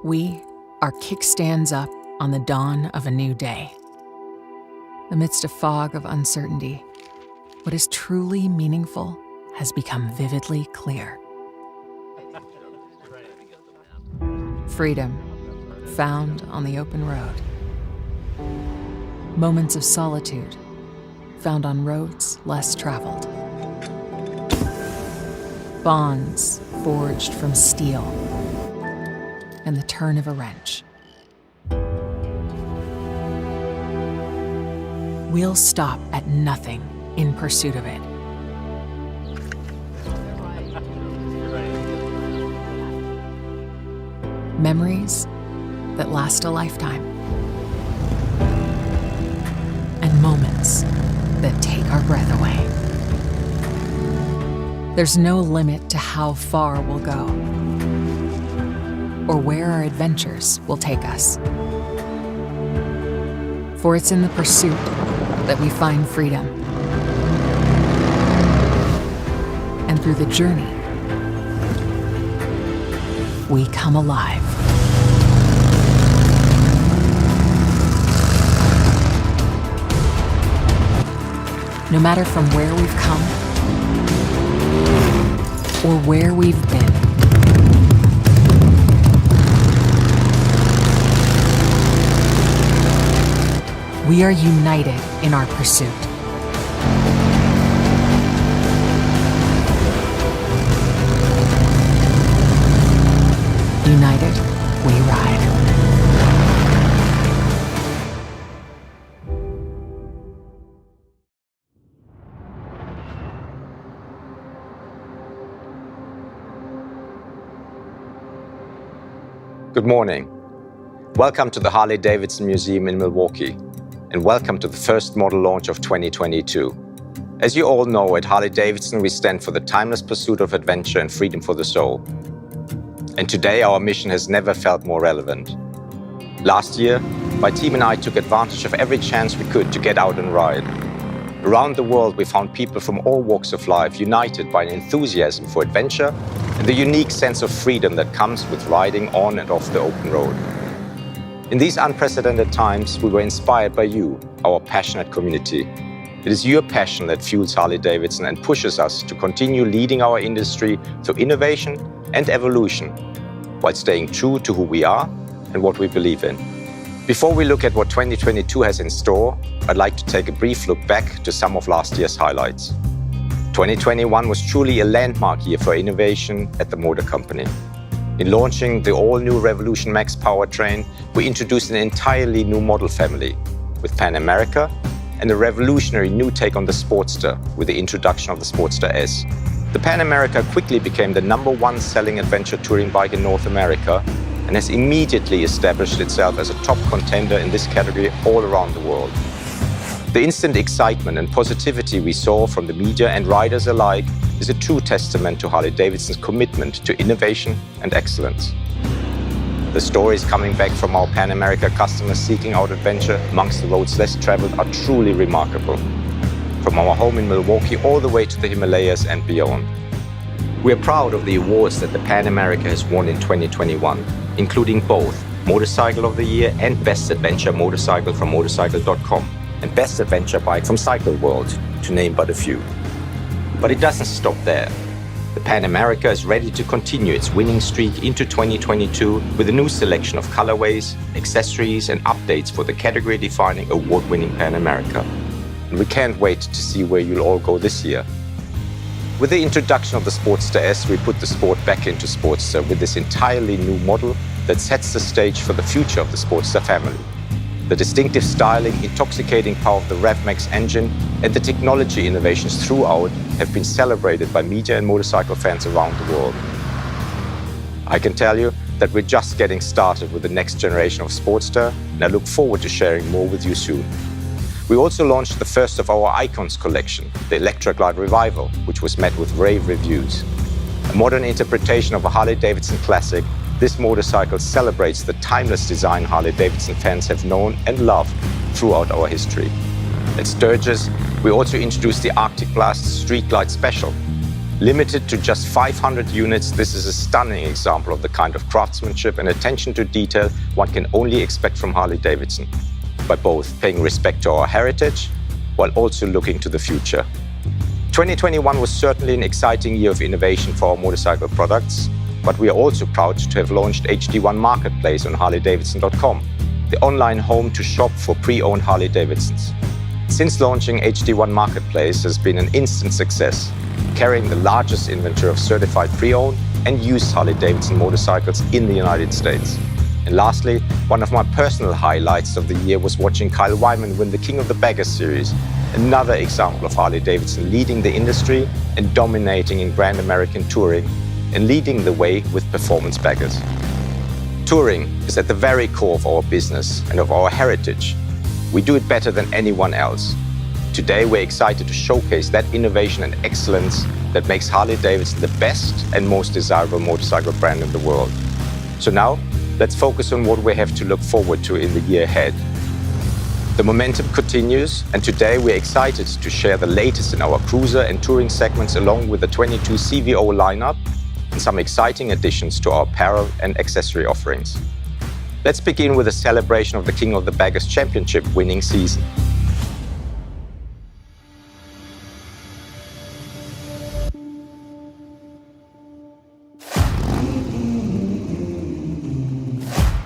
We are kickstands up on the dawn of a new day. Amidst a fog of uncertainty, what is truly meaningful has become vividly clear. Freedom, found on the open road. Moments of solitude, found on roads less traveled. Bonds forged from steel and the turn of a wrench. We'll stop at nothing in pursuit of it. Memories that last a lifetime. And moments that take our breath away. There's no limit to how far we'll go, or where our adventures will take us. For it's in the pursuit that we find freedom. And through the journey, we come alive. No matter from where we've come or where we've been, we are united in our pursuit. United, we ride. Good morning. Welcome to the Harley-Davidson Museum in Milwaukee, and welcome to the first model launch of 2022. As you all know, at Harley-Davidson we stand for the timeless pursuit of adventure and freedom for the soul. And today our mission has never felt more relevant. Last year, my team and I took advantage of every chance we could to get out and ride. Around the world we found people from all walks of life united by an enthusiasm for adventure and the unique sense of freedom that comes with riding on and off the open road. In these unprecedented times, we were inspired by you, our passionate community. It is your passion that fuels Harley-Davidson and pushes us to continue leading our industry through innovation and evolution, while staying true to who we are and what we believe in. Before we look at what 2022 has in store, I'd like to take a brief look back to some of last year's highlights. 2021 was truly a landmark year for innovation at the motor company. In launching the all-new Revolution Max powertrain, we introduced an entirely new model family with Pan America and a revolutionary new take on the Sportster with the introduction of the Sportster S. The Pan America quickly became the #1 selling adventure touring bike in North America and has immediately established itself as a top contender in this category all around the world. The instant excitement and positivity we saw from the media and riders alike is a true testament to Harley-Davidson's commitment to innovation and excellence. The stories coming back from our Pan America customers seeking out adventure amongst the roads less traveled are truly remarkable. From our home in Milwaukee all the way to the Himalayas and beyond. We are proud of the awards that the Pan America has won in 2021, including both Motorcycle of the Year and Best Adventure Motorcycle from Motorcycle.com and Best Adventure Bike from Cycle World, to name but a few. But it doesn't stop there. The Pan America is ready to continue its winning streak into 2022 with a new selection of colorways, accessories and updates for the category-defining award-winning Pan America. And we can't wait to see where you'll all go this year. With the introduction of the Sportster S, we put the sport back into Sportster with this entirely new model that sets the stage for the future of the Sportster family. The distinctive styling, intoxicating power of the RevMax engine, and the technology innovations throughout have been celebrated by media and motorcycle fans around the world. I can tell you that we're just getting started with the next generation of Sportster, and I look forward to sharing more with you soon. We also launched the first of our Icons collection, the Electra Glide Revival, which was met with rave reviews. A modern interpretation of a Harley-Davidson classic, this motorcycle celebrates the timeless design Harley-Davidson fans have known and loved throughout our history. At Sturgis, we also introduced the Arctic Blast Street Glide Special. Limited to just 500 units, this is a stunning example of the kind of craftsmanship and attention to detail one can only expect from Harley-Davidson, by both paying respect to our heritage while also looking to the future. 2021 was certainly an exciting year of innovation for our motorcycle products, but we are also proud to have launched HD1 Marketplace on Harley-Davidson.com, the online home to shop for pre-owned Harley-Davidsons. Since launching HD1 Marketplace has been an instant success, carrying the largest inventory of certified pre-owned and used Harley-Davidson motorcycles in the United States. And lastly, one of my personal highlights of the year was watching Kyle Wyman win the King of the Baggers series, another example of Harley-Davidson leading the industry and dominating in Grand American touring and leading the way with performance baggers. Touring is at the very core of our business and of our heritage. We do it better than anyone else. Today, we're excited to showcase that innovation and excellence that makes Harley-Davidson the best and most desirable motorcycle brand in the world. So now, let's focus on what we have to look forward to in the year ahead. The momentum continues, and today we're excited to share the latest in our cruiser and touring segments along with the 22 CVO lineup and some exciting additions to our apparel and accessory offerings. Let's begin with a celebration of the King of the Baggers Championship winning season.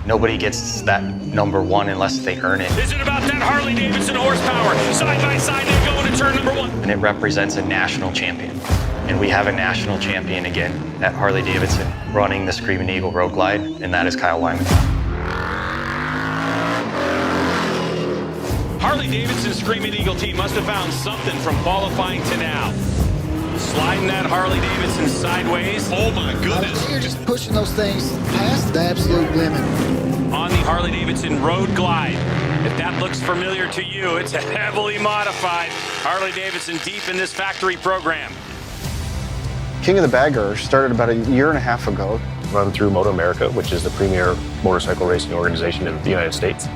Nobody gets that number one unless they earn it. Is it about that Harley-Davidson horsepower? Side by side, they go into turn number one. And it represents a national champion. And we have a national champion again at Harley-Davidson running the Screaming Eagle Road Glide, and that is Kyle Wyman. Harley-Davidson's Screaming Eagle team must have found something from qualifying to now. Sliding that Harley-Davidson sideways. Oh my goodness. You're just pushing those things past the absolute limit. On the Harley-Davidson Road Glide. If that looks familiar to you, it's a heavily modified Harley-Davidson deep in this factory program. King of the Bagger started about a year and a half ago. Run through Moto America, which is the premier motorcycle racing organization in the United States.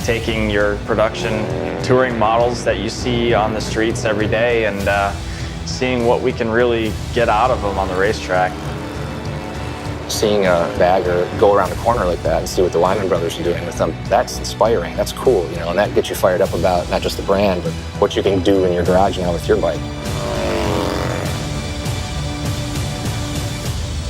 Taking your production touring models that you see on the streets every day and seeing what we can really get out of them on the racetrack. Seeing a bagger go around the corner like that and see what the Wyman brothers are doing with them, that's inspiring, that's cool, you know, and that gets you fired up about not just the brand, but what you can do in your garage now with your bike.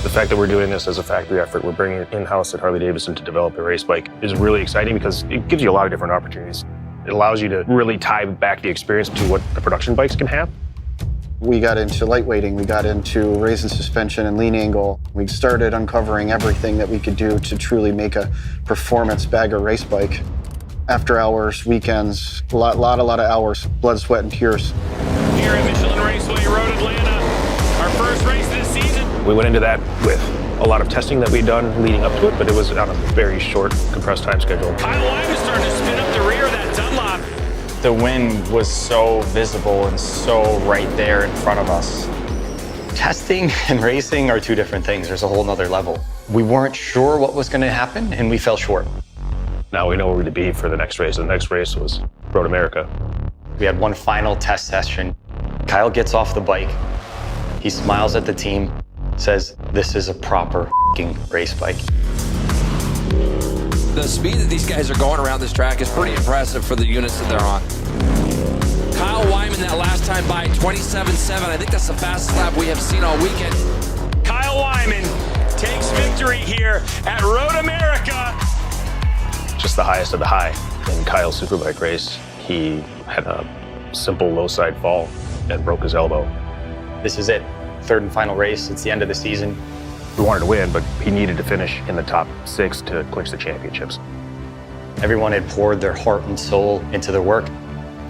The fact that we're doing this as a factory effort, we're bringing it in-house at Harley-Davidson to develop a race bike is really exciting because it gives you a lot of different opportunities. It allows you to really tie back the experience to what the production bikes can have. We got into lightweighting, we got into raising suspension and lean angle. We started uncovering everything that we could do to truly make a performance bagger race bike. After hours, weekends, a lot of hours, blood, sweat, and tears. Here at Michelin Raceway Road, Atlanta, our first race this season. We went into that with a lot of testing that we'd done leading up to it, but it was on a very short, compressed time schedule. Kyle Wyman starting to spin up the rear of that Dunlop. The wind was so visible and so right there in front of us. Testing and racing are two different things. There's a whole nother level. We weren't sure what was going to happen, and we fell short. Now we know where to be for the next race. The next race was Road America. We had one final test session. Kyle gets off the bike. He smiles at the team, says, "This is a proper f***ing race bike." The speed that these guys are going around this track is pretty impressive for the units that they're on. Kyle Wyman that last time by 27.7. I think that's the fastest lap we have seen all weekend. Kyle Wyman takes victory here at Road America. Just the highest of the high. In Kyle's Superbike race, he had a simple low side fall and broke his elbow. This is it. Third and final race. It's the end of the season. We wanted to win, but he needed to finish in the top 6 to clinch the championships. Everyone had poured their heart and soul into their work.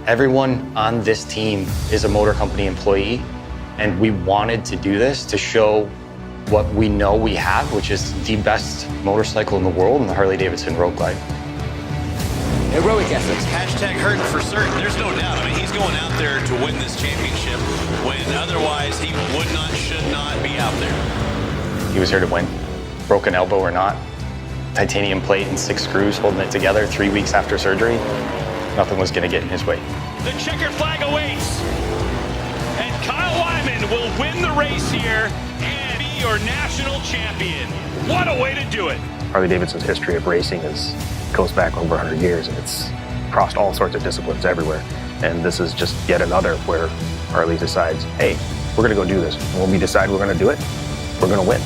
Everyone on this team is a motor company employee, and we wanted to do this to show what we know we have, which is the best motorcycle in the world in the Harley-Davidson Road Glide. Heroic efforts. Hashtag hurting for certain. There's no doubt. I mean, he's going out there to win this championship when otherwise he would not, should not be out there. He was here to win, broken elbow or not. Titanium plate and 6 screws holding it together 3 weeks after surgery. Nothing was going to get in his way. The checkered flag awaits. And Kyle Wyman Wyman will win the race here and be your national champion. What a way to do it. Harley-Davidson's history of racing goes back over 100 years, and it's crossed all sorts of disciplines everywhere. And this is just yet another where Harley decides, hey, we're gonna go do this. And when we decide we're gonna do it, we're gonna win.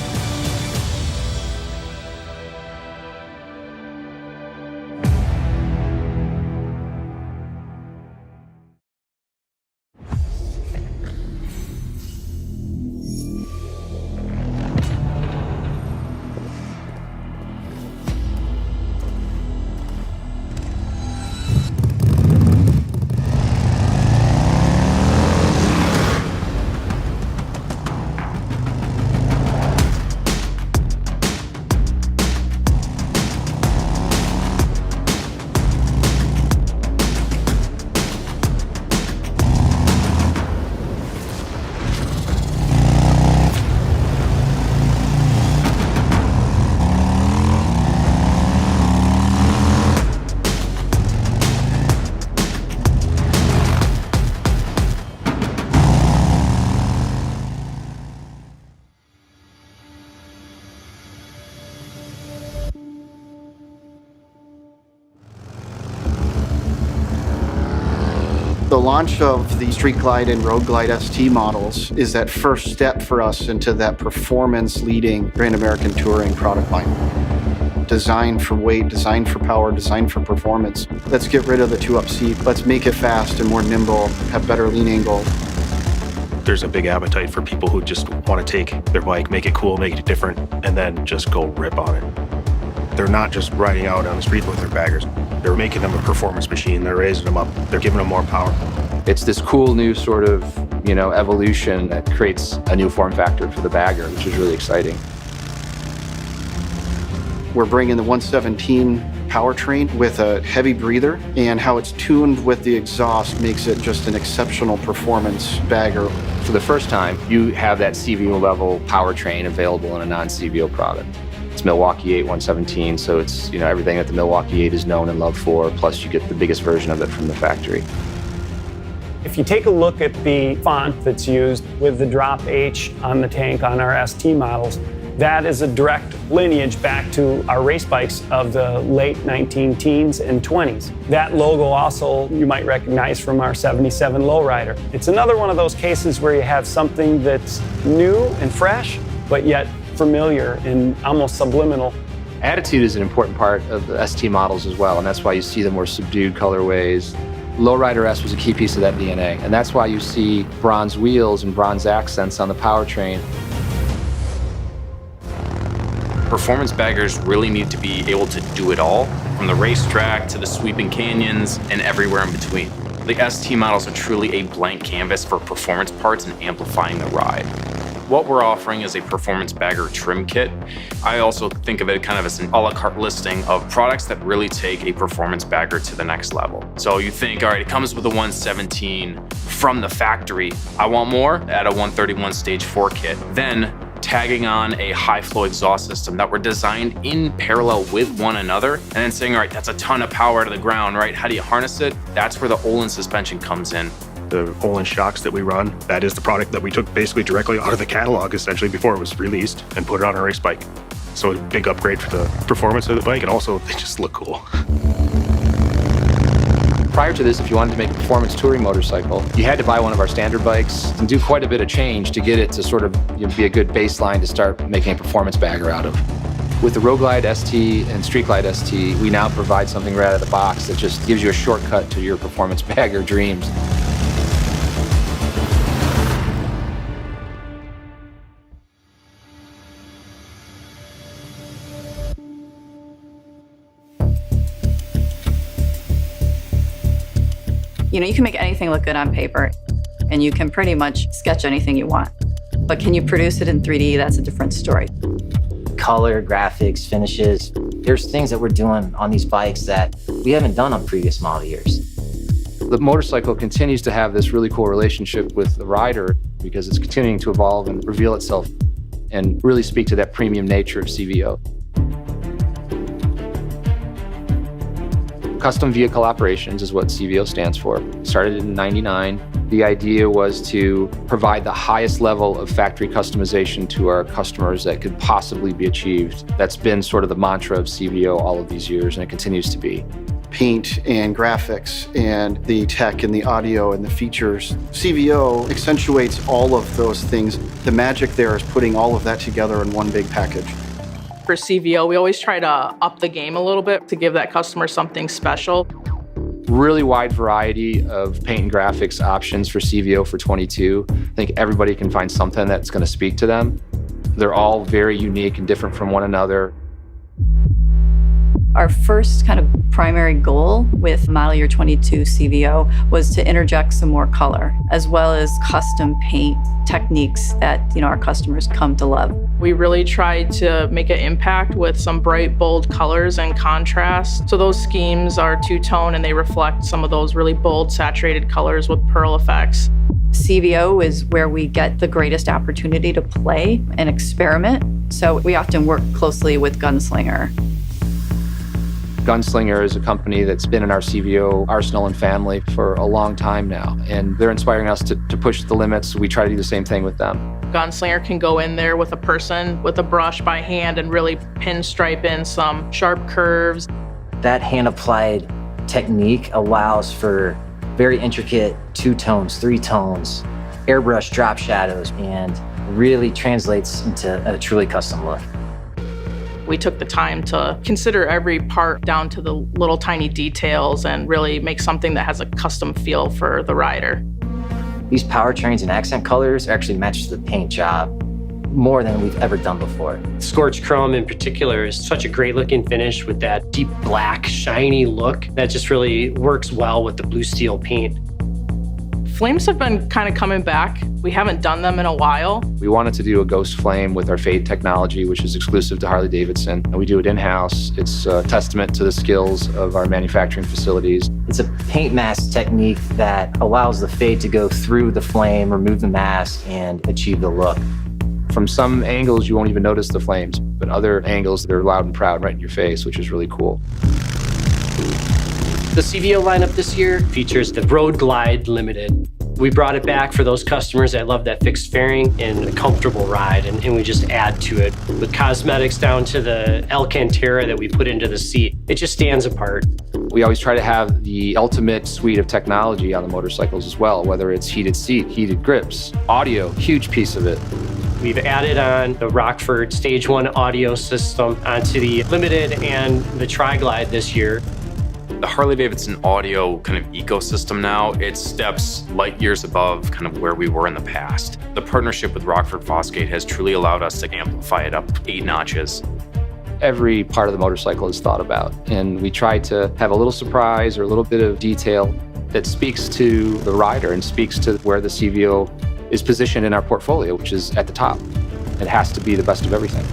The launch of the Street Glide and Road Glide ST models is that first step for us into that performance-leading Grand American Touring product line. Designed for weight, designed for power, designed for performance. Let's get rid of the two-up seat. Let's make it fast and more nimble, have better lean angle. There's a big appetite for people who just want to take their bike, make it cool, make it different, and then just go rip on it. They're not just riding out on the street with their baggers. They're making them a performance machine. They're raising them up. They're giving them more power. It's this cool new sort of, evolution that creates a new form factor for the bagger, which is really exciting. We're bringing the 117 powertrain with a heavy breather, and how it's tuned with the exhaust makes it just an exceptional performance bagger. For the first time, you have that CVO level powertrain available in a non-CVO product. It's Milwaukee 8 117, so it's everything that the Milwaukee 8 is known and loved for, plus you get the biggest version of it from the factory. If you take a look at the font that's used with the drop H on the tank on our ST models, that is a direct lineage back to our race bikes of the late 19 teens and 20s. That logo also you might recognize from our 77 lowrider. It's another one of those cases where you have something that's new and fresh, but yet familiar and almost subliminal. Attitude is an important part of the ST models as well, and that's why you see the more subdued colorways. Lowrider S was a key piece of that DNA, and that's why you see bronze wheels and bronze accents on the powertrain. Performance baggers really need to be able to do it all, from the racetrack to the sweeping canyons and everywhere in between. The ST models are truly a blank canvas for performance parts and amplifying the ride. What we're offering is a performance bagger trim kit. I also think of it kind of as an a la carte listing of products that really take a performance bagger to the next level. So you think, all right, it comes with a 117 from the factory. I want more, add a 131 stage 4 kit. Then tagging on a high flow exhaust system that were designed in parallel with one another, and then saying, all right, that's a ton of power to the ground, right? How do you harness it? That's where the Olin suspension comes in. The Olin shocks that we run, that is the product that we took basically directly out of the catalog, essentially, before it was released, and put it on a race bike. So a big upgrade for the performance of the bike, and also they just look cool. Prior to this, if you wanted to make a performance touring motorcycle, you had to buy one of our standard bikes and do quite a bit of change to get it to sort of be a good baseline to start making a performance bagger out of. With the Road Glide ST and Street Glide ST, we now provide something right out of the box that just gives you a shortcut to your performance bagger dreams. You can make anything look good on paper, and you can pretty much sketch anything you want. But can you produce it in 3D? That's a different story. Color, graphics, finishes. There's things that we're doing on these bikes that we haven't done on previous model years. The motorcycle continues to have this really cool relationship with the rider because it's continuing to evolve and reveal itself and really speak to that premium nature of CVO. Custom Vehicle Operations is what CVO stands for. Started in '99. The idea was to provide the highest level of factory customization to our customers that could possibly be achieved. That's been sort of the mantra of CVO all of these years, and it continues to be. Paint and graphics and the tech and the audio and the features. CVO accentuates all of those things. The magic there is putting all of that together in one big package. For CVO, we always try to up the game a little bit to give that customer something special. Really wide variety of paint and graphics options for CVO for 22. I think everybody can find something that's going to speak to them. They're all very unique and different from one another. Our first kind of primary goal with model year 22 CVO was to interject some more color, as well as custom paint techniques that our customers come to love. We really tried to make an impact with some bright, bold colors and contrast. So those schemes are two-tone and they reflect some of those really bold, saturated colors with pearl effects. CVO is where we get the greatest opportunity to play and experiment. So we often work closely with Gunslinger. Gunslinger is a company that's been in our CVO arsenal and family for a long time now, and they're inspiring us to push the limits. We try to do the same thing with them. Gunslinger can go in there with a person with a brush by hand and really pinstripe in some sharp curves. That hand-applied technique allows for very intricate 2 tones, 3 tones, airbrush drop shadows, and really translates into a truly custom look. We took the time to consider every part down to the little tiny details and really make something that has a custom feel for the rider. These powertrains and accent colors actually match the paint job more than we've ever done before. Scorched chrome in particular is such a great looking finish with that deep black, shiny look that just really works well with the blue steel paint. Flames have been kind of coming back. We haven't done them in a while. We wanted to do a ghost flame with our Fade technology, which is exclusive to Harley-Davidson. And we do it in-house. It's a testament to the skills of our manufacturing facilities. It's a paint mask technique that allows the fade to go through the flame, remove the mask, and achieve the look. From some angles, you won't even notice the flames, but other angles, they're loud and proud right in your face, which is really cool. The CVO lineup this year features the Road Glide Limited. We brought it back for those customers that love that fixed fairing and a comfortable ride, and we just add to it. With cosmetics down to the Alcantara that we put into the seat, it just stands apart. We always try to have the ultimate suite of technology on the motorcycles as well, whether it's heated seat, heated grips, audio, huge piece of it. We've added on the Rockford Stage 1 audio system onto the Limited and the Tri-Glide this year. The Harley-Davidson audio kind of ecosystem now, it steps light years above kind of where we were in the past. The partnership with Rockford Fosgate has truly allowed us to amplify it up 8 notches. Every part of the motorcycle is thought about, and we try to have a little surprise or a little bit of detail that speaks to the rider and speaks to where the CVO is positioned in our portfolio, which is at the top. It has to be the best of everything.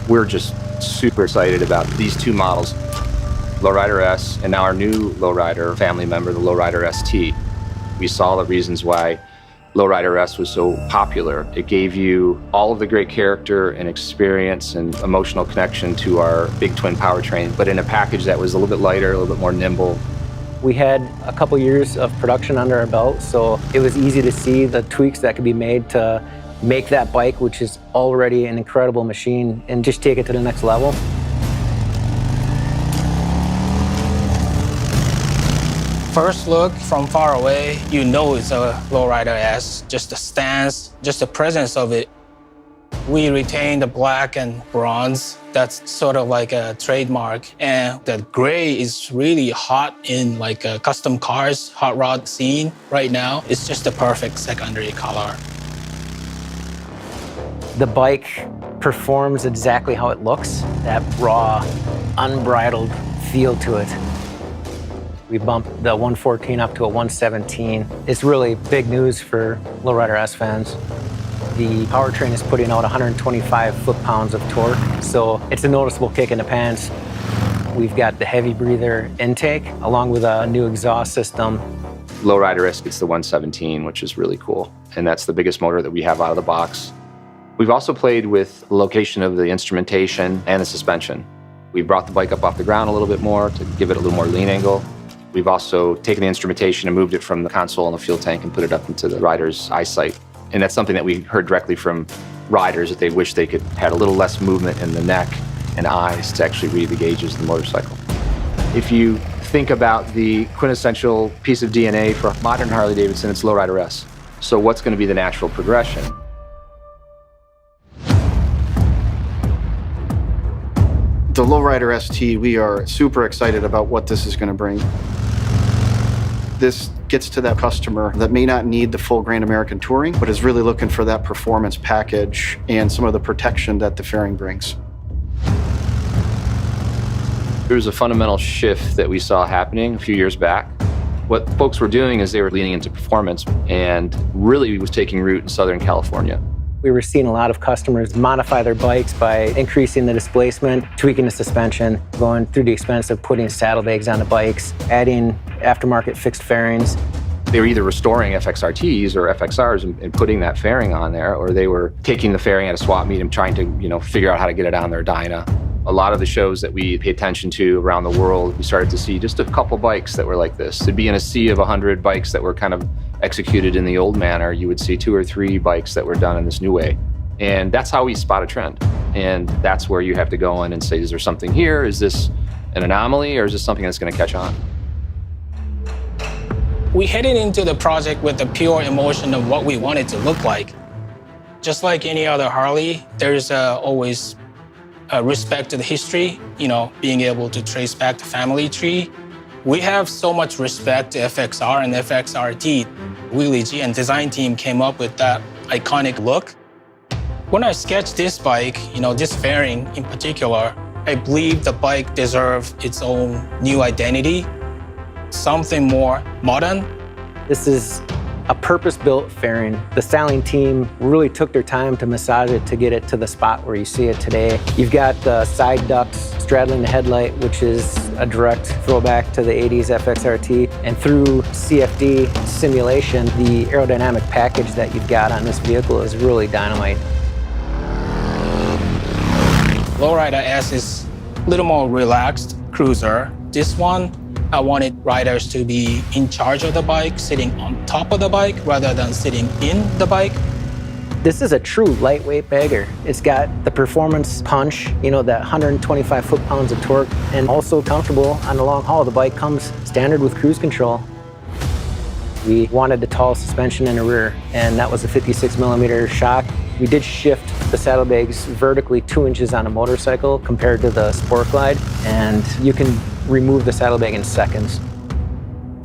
We're just super excited about these 2 models, Lowrider S and now our new Lowrider family member, the Lowrider ST. We saw the reasons why Lowrider S was so popular. It gave you all of the great character and experience and emotional connection to our big twin powertrain, but in a package that was a little bit lighter, a little bit more nimble. We had a couple years of production under our belt, so it was easy to see the tweaks that could be made to make that bike, which is already an incredible machine, and just take it to the next level. First look from far away, you know it's a Lowrider S. Just the stance, just the presence of it. We retain the black and bronze. That's sort of like a trademark. And the gray is really hot in like a custom cars, hot rod scene right now. It's just the perfect secondary color. The bike performs exactly how it looks, that raw, unbridled feel to it. We bumped the 114 up to a 117. It's really big news for Lowrider S fans. The powertrain is putting out 125 foot-pounds of torque, so it's a noticeable kick in the pants. We've got the heavy breather intake, along with a new exhaust system. Lowrider S gets the 117, which is really cool, and that's the biggest motor that we have out of the box. We've also played with the location of the instrumentation and the suspension. We brought the bike up off the ground a little bit more to give it a little more lean angle. We've also taken the instrumentation and moved it from the console and the fuel tank and put it up into the rider's eyesight. And that's something that we heard directly from riders, that they wish they could had a little less movement in the neck and eyes to actually read the gauges of the motorcycle. If you think about the quintessential piece of DNA for modern Harley-Davidson, it's Lowrider S. So what's going to be the natural progression? The Lowrider ST, we are super excited about what this is going to bring. This gets to that customer that may not need the full Grand American Touring, but is really looking for that performance package and some of the protection that the fairing brings. There was a fundamental shift that we saw happening a few years back. What folks were doing is they were leaning into performance, and really was taking root in Southern California. We were seeing a lot of customers modify their bikes by increasing the displacement, tweaking the suspension, going through the expense of putting saddlebags on the bikes, adding aftermarket fixed fairings. They were either restoring FXRTs or FXRs and putting that fairing on there, or they were taking the fairing at a swap meet and trying to, figure out how to get it on their Dyna. A lot of the shows that we pay attention to around the world, we started to see just a couple bikes that were like this. It'd be in a sea of 100 bikes that were kind of executed in the old manner. You would see 2 or 3 bikes that were done in this new way. And that's how we spot a trend. And that's where you have to go in and say, is there something here? Is this an anomaly, or is this something that's going to catch on? We headed into the project with the pure emotion of what we want it to look like. Just like any other Harley, there's always respect to the history, being able to trace back the family tree. We have so much respect to FXR and FXRT. Wheelie G and design team came up with that iconic look. When I sketched this bike, this fairing in particular, I believe the bike deserves its own new identity, something more modern. This is a purpose-built fairing. The styling team really took their time to massage it to get it to the spot where you see it today. You've got the side ducts straddling the headlight, which is a direct throwback to the 80s FXRT. And through CFD simulation, the aerodynamic package that you've got on this vehicle is really dynamite. Lowrider S is a little more relaxed cruiser. This one, I wanted riders to be in charge of the bike, sitting on top of the bike rather than sitting in the bike. This is a true lightweight bagger. It's got the performance punch, that 125 foot-pounds of torque, and also comfortable on the long haul. The bike comes standard with cruise control. We wanted the tall suspension in the rear, and that was a 56mm shock. We did shift the saddlebags vertically 2 inches on a motorcycle compared to the Sport Glide, and you can remove the saddlebag in seconds.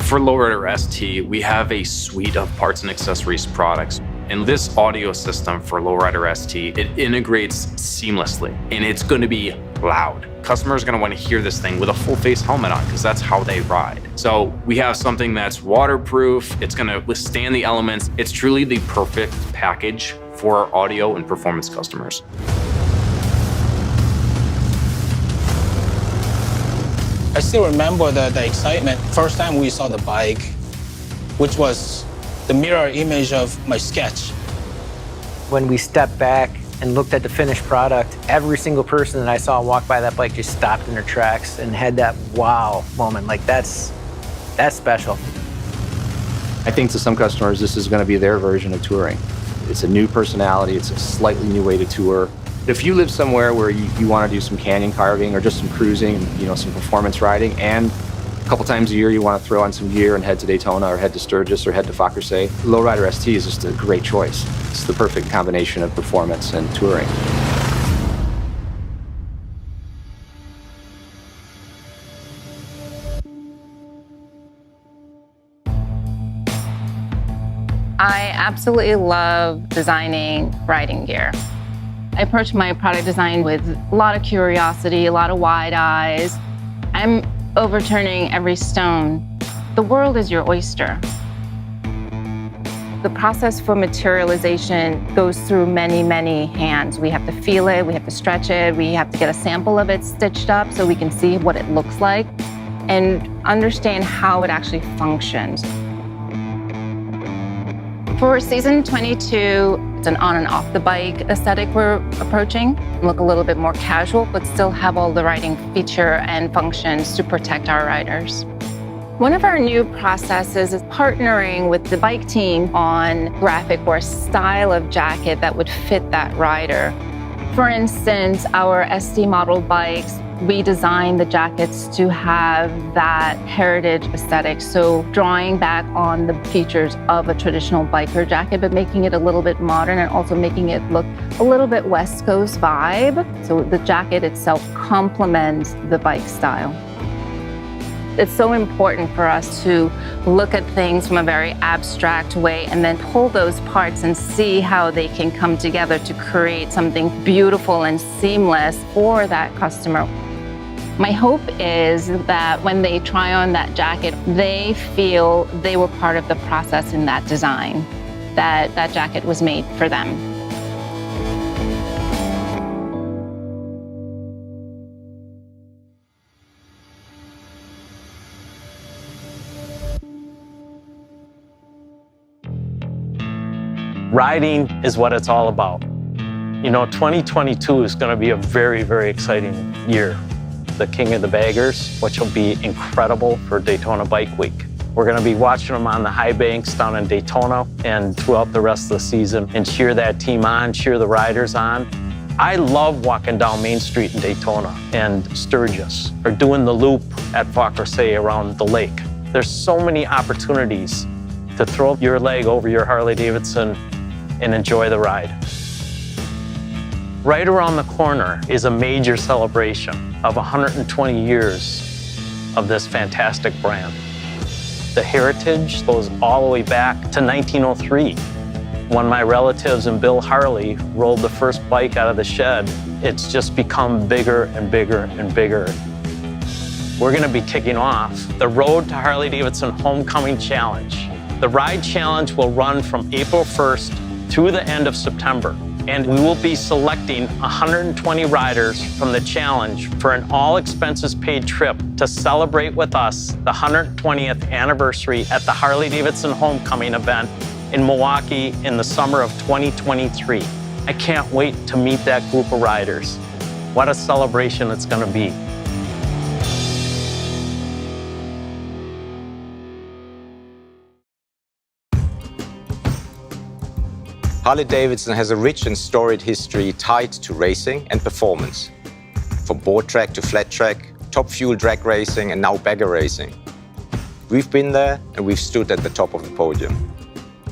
For Lowrider ST, we have a suite of parts and accessories products. And this audio system for Lowrider ST, it integrates seamlessly, and it's going to be loud. Customers are going to want to hear this thing with a full face helmet on, because that's how they ride. So we have something that's waterproof, it's going to withstand the elements. It's truly the perfect package for our audio and performance customers. I still remember the excitement. First time we saw the bike, which was the mirror image of my sketch. When we stepped back and looked at the finished product, every single person that I saw walk by that bike just stopped in their tracks and had that wow moment. Like that's special. I think to some customers, this is going to be their version of touring. It's a new personality. It's a slightly new way to tour. If you live somewhere where you want to do some canyon carving or just some cruising, some performance riding, and a couple times a year you want to throw on some gear and head to Daytona or head to Sturgis or head to Fackersay, Lowrider ST is just a great choice. It's the perfect combination of performance and touring. I absolutely love designing riding gear. I approach my product design with a lot of curiosity, a lot of wide eyes. I'm overturning every stone. The world is your oyster. The process for materialization goes through many, many hands. We have to feel it, we have to stretch it, we have to get a sample of it stitched up so we can see what it looks like and understand how it actually functions. For season 22, it's an on and off the bike aesthetic we're approaching. Look a little bit more casual, but still have all the riding feature and functions to protect our riders. One of our new processes is partnering with the bike team on graphic or style of jacket that would fit that rider. For instance, our ST model bikes, we designed the jackets to have that heritage aesthetic. So drawing back on the features of a traditional biker jacket, but making it a little bit modern and also making it look a little bit West Coast vibe. So the jacket itself complements the bike style. It's so important for us to look at things from a very abstract way and then pull those parts and see how they can come together to create something beautiful and seamless for that customer. My hope is that when they try on that jacket, they feel they were part of the process in that design, that that jacket was made for them. Riding is what it's all about. 2022 is going to be a very, very exciting year. The King of the Baggers, which will be incredible for Daytona Bike Week. We're going to be watching them on the high banks down in Daytona and throughout the rest of the season and cheer that team on, cheer the riders on. I love walking down Main Street in Daytona and Sturgis or doing the loop at Fackersay around the lake. There's so many opportunities to throw your leg over your Harley-Davidson and enjoy the ride. Right around the corner is a major celebration of 120 years of this fantastic brand. The heritage goes all the way back to 1903, when my relatives and Bill Harley rolled the first bike out of the shed. It's just become bigger and bigger and bigger. We're gonna be kicking off the Road to Harley-Davidson Homecoming Challenge. The Ride Challenge will run from April 1st through the end of September. And we will be selecting 120 riders from the challenge for an all-expenses-paid trip to celebrate with us the 120th anniversary at the Harley-Davidson Homecoming event in Milwaukee in the summer of 2023. I can't wait to meet that group of riders. What a celebration it's going to be. Harley-Davidson has a rich and storied history tied to racing and performance. From board track to flat track, top fuel drag racing, and now bagger racing. We've been there and we've stood at the top of the podium.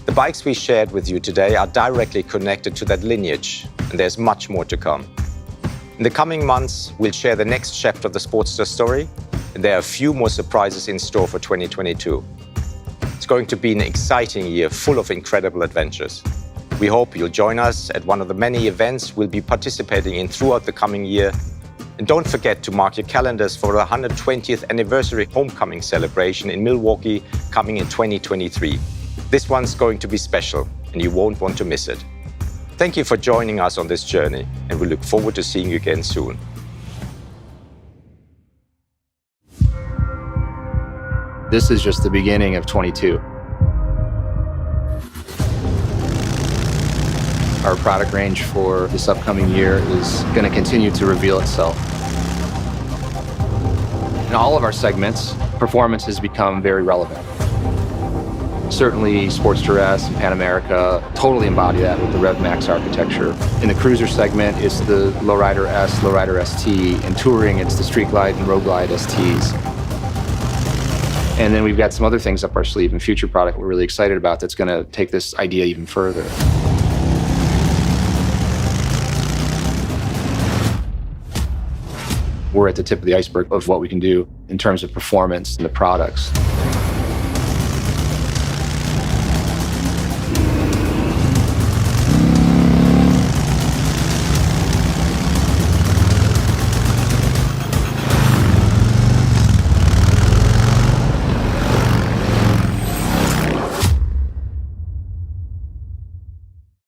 The bikes we shared with you today are directly connected to that lineage, and there's much more to come. In the coming months, we'll share the next chapter of the Sportster story, and there are a few more surprises in store for 2022. It's going to be an exciting year full of incredible adventures. We hope you'll join us at one of the many events we'll be participating in throughout the coming year. And don't forget to mark your calendars for the 120th anniversary homecoming celebration in Milwaukee coming in 2023. This one's going to be special, and you won't want to miss it. Thank you for joining us on this journey, and we look forward to seeing you again soon. This is just the beginning of 22. Our product range for this upcoming year is going to continue to reveal itself. In all of our segments, performance has become very relevant. Certainly, Sportster S and Pan America totally embody that with the Rev Max architecture. In the cruiser segment, it's the Lowrider S, Lowrider ST. In touring, it's the Street Glide and Road Glide STs. And then we've got some other things up our sleeve and future product we're really excited about that's going to take this idea even further. We're at the tip of the iceberg of what we can do in terms of performance and the products.